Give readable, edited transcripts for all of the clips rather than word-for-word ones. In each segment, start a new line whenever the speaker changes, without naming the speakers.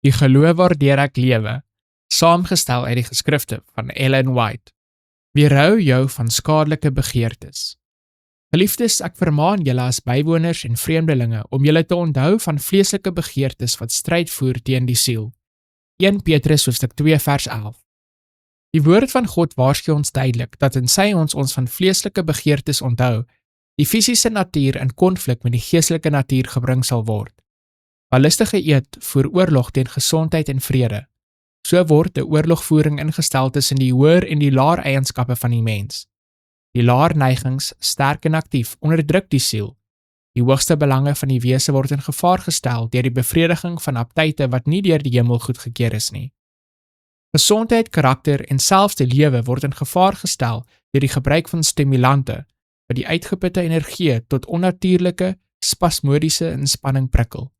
Die geloof waardeur ek lewe, saamgestel uit die geskrifte van Ellen White. Weerhou jou van skadelike begeertes. Geliefdes, ek vermaan julle as bywoners en vreemdelinge om julle te onthou van vleeslike begeertes wat stryd voer teen die siel. 1 Petrus hoofstuk 2 vers 11. Die woord van God waarsku ons duidelik dat in ons van vleeslike begeertes onthou, die fisiese natuur in konflik met die geestelike natuur gebring sal word. Ballistige eed voer oorlog teen gesondheid en vrede. So word 'n oorlogvoering ingestel tussen die hoër en die laer eienskappe van die mens. Die laer neigings, sterk en aktief, onderdruk die siel. Die hoogste belange van die wese word in gevaar gestel deur die bevrediging van aptyte wat nie deur die hemel goedgekeur is nie. Gesondheid, karakter en selfs die lewe word in gevaar gestel deur die gebruik van stimulante wat die uitgeputte energie tot onnatuurlike, spasmodiese inspanning prikkel.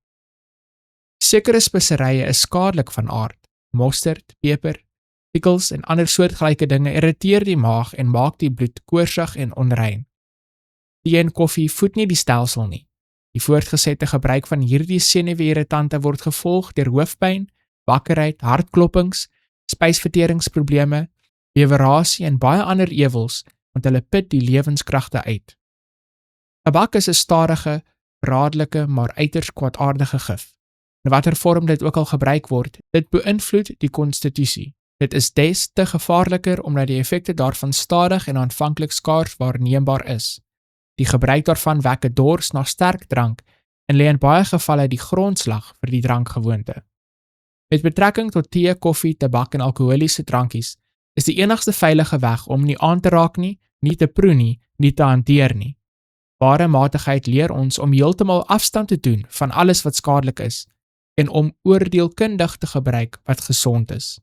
Sekere speserye is skadelik van aard. Mosterd, peper, pickles en ander soortgelyke dinge irriteer die maag en maak die bloed koorsig en onrein. Tee en koffie voed nie die stelsel nie. Die voortgesette gebruik van hierdie senuweeirritante word gevolg deur hoofpyn, wakkerheid, hartkloppings, spysverteringsprobleme, bewerasie en baie ander ewels, want hulle put die lewenskragte uit. Tabak is 'n stadige, bradelike, maar uiters kwaadaardige gif. In watter vorm dit ook al gebruik word, dit beïnvloed die konstitusie. Dit is des te gevaarliker omdat die effekte daarvan stadig en aanvanklik skaars waarneembaar is. Die gebruik daarvan wek 'n dors na sterk drank en lê in baie gevalle die grondslag vir die drankgewoonte. Met betrekking tot tee, koffie, tabak en alkoholiese drankies, is die enigste veilige weg om nie aan te raak nie, nie te proe nie, nie te hanteer nie. Ware matigheid leer ons om heeltemal afstand te doen van alles wat skadelik is en om oordeelkundig te gebruik wat gesond is.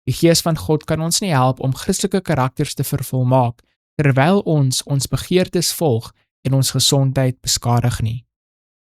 Die Gees van God kan ons nie help om Christelike karakters te vervolmaak terwyl ons begeertes volg en ons gesondheid beskadig nie.